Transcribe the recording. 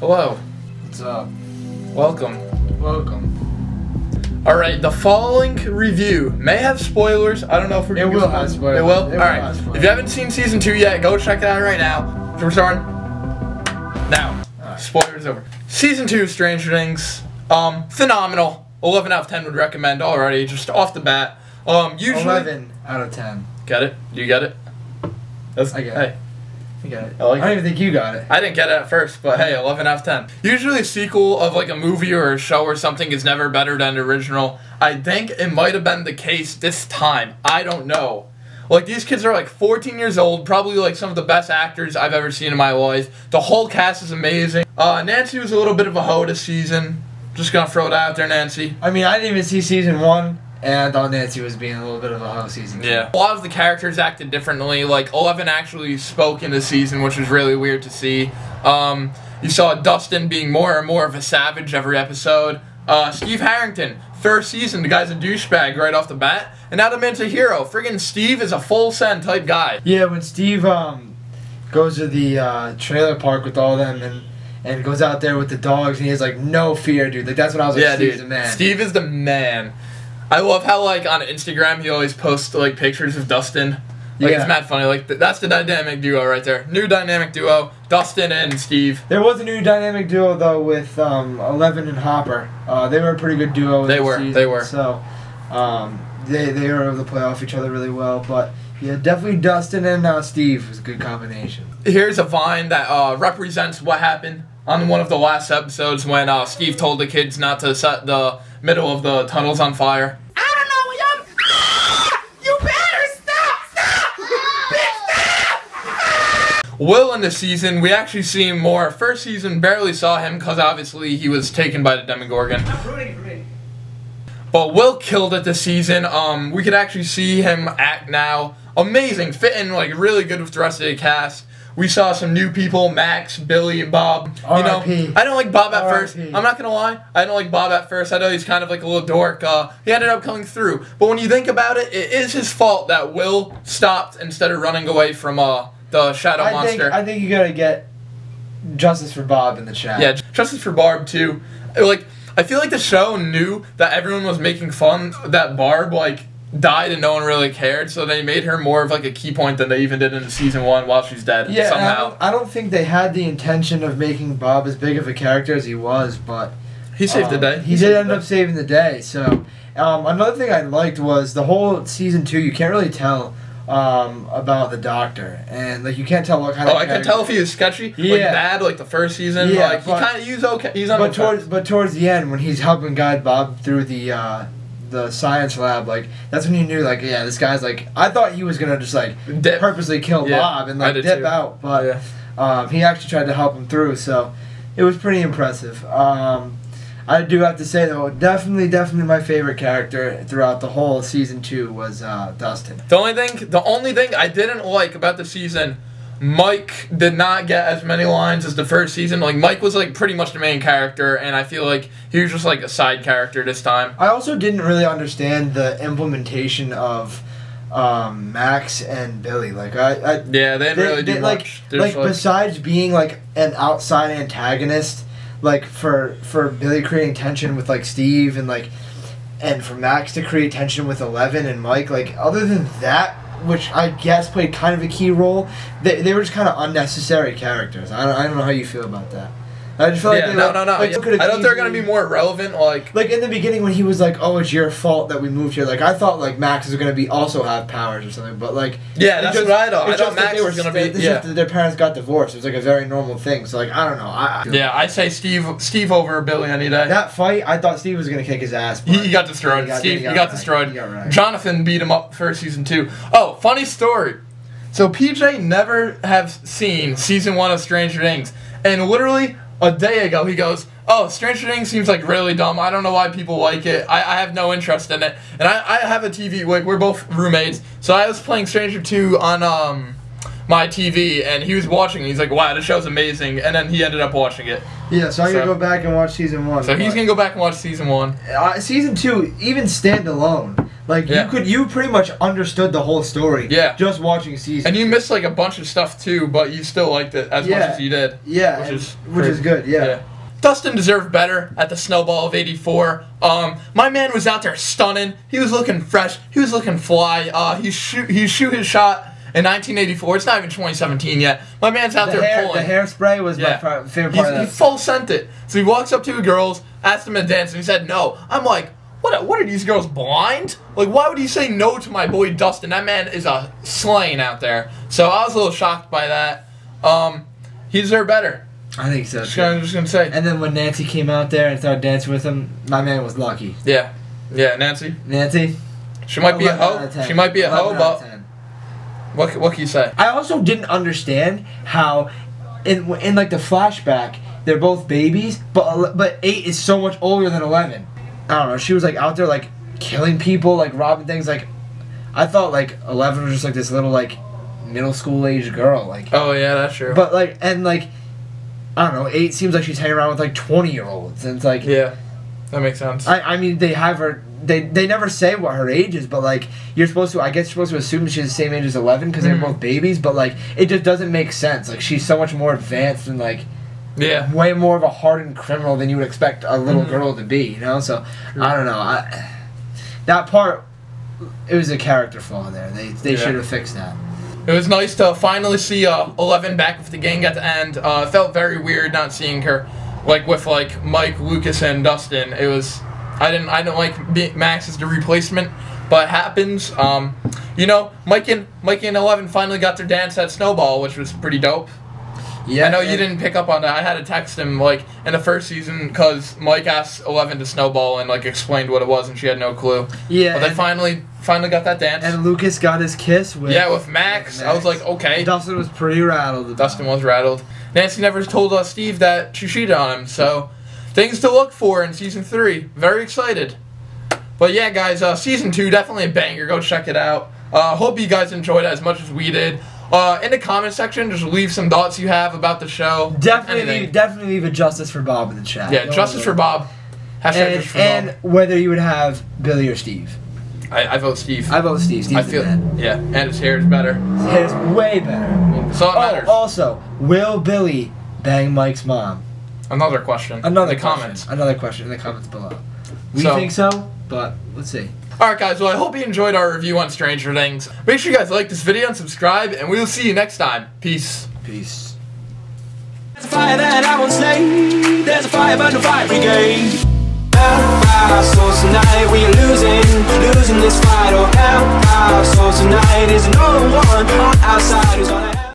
Hello. What's up? Welcome. Welcome. Alright, the following review may have spoilers. I don't know if we're It will have spoilers. It will? Alright. If you haven't seen season 2 yet, go check it out right now. So we're starting now. Right. Spoilers over. Season 2 of Stranger Things. Phenomenal. 11 out of 10 would recommend already, just off the bat. Usually 11 out of 10. Get it? You get it? I get it. Hey. You got it. I like I don't even think you got it. I didn't get it at first, but hey, 11 out of 10. Usually a sequel of like a movie or a show or something is never better than the original. I think it might have been the case this time. I don't know. Like, these kids are like 14 years old, probably like some of the best actors I've ever seen in my life. The whole cast is amazing. Nancy was a little bit of a hoe this season. Just gonna throw it out there, Nancy. I mean, I didn't even see season 1, and I thought Nancy was being a little bit of a hoe season 2. Yeah. A lot of the characters acted differently. Like, 11 actually spoke in the season, which was really weird to see. You saw Dustin being more and more of a savage every episode. Steve Harrington, first season, the guy's a douchebag right off the bat. And now the man's a hero. Friggin' Steve is a full send type guy. Yeah, when Steve goes to the trailer park with all them and goes out there with the dogs, and he has like no fear, dude. Like, that's when I was like, Yeah, Steve's dude. the man. Steve is the man. I love how, like, on Instagram, he always posts, like, pictures of Dustin. Like, Yeah. it's mad funny. Like, that's the dynamic duo right there. New dynamic duo, Dustin and Steve. There was a new dynamic duo though with 11 and Hopper. They were a pretty good duo. They this were, season, they were. So they were able to play off each other really well. But yeah, definitely Dustin and Steve was a good combination. Here's a vine that represents what happened on one of the last episodes when Steve told the kids not to set the middle of the tunnels on fire. I don't know where you better stop! Will in this season, we actually see him more. First season, barely saw him because obviously he was taken by the Demogorgon. But Will killed it this season. We could actually see him act now. Amazing, fitting like really good with the rest of the cast. We saw some new people, Max, Billy, and Bob. You know, I don't like Bob at first. I'm not gonna lie, I don't like Bob at first. I know he's kind of like a little dork. He ended up coming through. But when you think about it, it is his fault that Will stopped instead of running away from the shadow monster. I think you gotta get justice for Bob in the chat. Yeah, justice for Barb too. Like, I feel like the show knew that everyone was making fun that Barb like died and no one really cared, so they made her more of like a key point than they even did in season 1 while she's dead. Yeah, somehow. I don't think they had the intention of making Bob as big of a character as he was, but He saved the day. He did end up saving the day. So another thing I liked was the whole season 2. You can't really tell about the Doctor, and like you can't tell what kind of. I can tell if he was sketchy, like bad, like the first season. Yeah, like he's okay. He's on. But towards the end, when he's helping guide Bob through the science lab, like that's when you knew, like, yeah, this guy's like, I thought he was gonna just like purposely kill Bob and like dip out, but he actually tried to help him through, so it was pretty impressive. I do have to say though, definitely my favorite character throughout the whole season 2 was Dustin. The only thing I didn't like about the season, Mike did not get as many lines as the first season. Like, Mike was like pretty much the main character, and I feel like he was just like a side character this time. I also didn't really understand the implementation of Max and Billy. Like they didn't really do much. Like besides being like an outside antagonist, like for Billy creating tension with like Steve and for Max to create tension with 11 and Mike, like other than that, which I guess played kind of a key role, they were just kind of unnecessary characters. I don't know how you feel about that. I just feel like no. I don't think they're gonna be more relevant. Like in the beginning when he was like, "Oh, it's your fault that we moved here." Like I thought like Max was gonna be also have powers or something, but like that's what I thought. I thought Max was gonna be. It's just that their parents got divorced. It was like a very normal thing. So like I don't know. I say Steve over Billy any day. That fight, I thought Steve was gonna kick his ass. He got destroyed. He got destroyed. Right. Jonathan beat him up for season 2. Oh, funny story. So PJ never have seen season 1 of Stranger Things, and literally a day ago he goes, "Oh, Stranger Things seems like really dumb. I don't know why people like it. I have no interest in it." And I have a TV. Like, we're both roommates, so I was playing Stranger 2 on my TV, and he was watching it. He's like, "Wow, this show's amazing," and then he ended up watching it. Yeah, so I'm gonna go back and watch season 1. So he's gonna go back and watch season 1. Season 2, even standalone, Like you pretty much understood the whole story. Yeah. Just watching season. And you missed like a bunch of stuff too, but you still liked it as much as you did. Yeah. Which is good. Yeah. Dustin deserved better at the snowball of '84. My man was out there stunning. He was looking fresh. He was looking fly. He shoot his shot in 1984. It's not even 2017 yet. My man's out there pulling. The hairspray was my favorite part of that. He full sent it. So he walks up to the girls, asked them to dance, and he said no. I'm like, what are these girls, blind? Like, why would he say no to my boy Dustin? That man is a slaying out there. So I was a little shocked by that. He deserved better. I think so. I'm just gonna say. And then when Nancy came out there and started dancing with him, my man was lucky. Yeah, Nancy. She might be a hoe. She might be a hoe, but what can you say? I also didn't understand how, in like the flashback, they're both babies, but 8 is so much older than 11. I don't know. She was like out there like killing people, like robbing things. Like I thought like 11 was just like this little like middle school age girl. Like oh yeah, that's true. But like I don't know, 8 seems like she's hanging around with like 20-year-olds, and it's like yeah, that makes sense. I mean they have her. They never say what her age is, but like you're supposed to assume she's the same age as 11 because they're both babies. But like it just doesn't make sense. Like she's so much more advanced and like way more of a hardened criminal than you would expect a little girl to be. You know, so I don't know. That part, it was a character flaw there. They should have fixed that. It was nice to finally see 11 back with the gang at the end. It felt very weird not seeing her, like with like Mike, Lucas, and Dustin. It was I didn't like Max as the replacement, but it happens. You know, Mike and 11 finally got their dance at Snowball, which was pretty dope. Yeah, I know you didn't pick up on that. I had to text him like in the first season because Mike asked 11 to Snowball and like explained what it was, and she had no clue. Yeah, but they finally got that dance. And Lucas got his kiss with Max. I was like, okay. Dustin was pretty rattled. Dustin was rattled. Nancy never told Steve that she cheated on him, so things to look for in season 3. Very excited. But yeah, guys, season 2 definitely a banger. Go check it out. Hope you guys enjoyed it as much as we did. In the comment section, just leave some thoughts you have about the show. Definitely leave a justice for Bob in the chat. Yeah, justice for Bob. Hashtag justice for Bob. And whether you would have Billy or Steve. I vote Steve. I vote Steve. Steve's the man. Yeah, and his hair is better. His hair is way better. So it matters. Also, will Billy bang Mike's mom? Another question. Comments. Another question in the comments below. We think so, but let's see. Alright guys, well I hope you enjoyed our review on Stranger Things. Make sure you guys like this video and subscribe, and we will see you next time. Peace. Peace. There's a fire that I won't slay. There's a fire but no fire brigade. So tonight we are losing this fight. Oh, so tonight is no one on our side who's on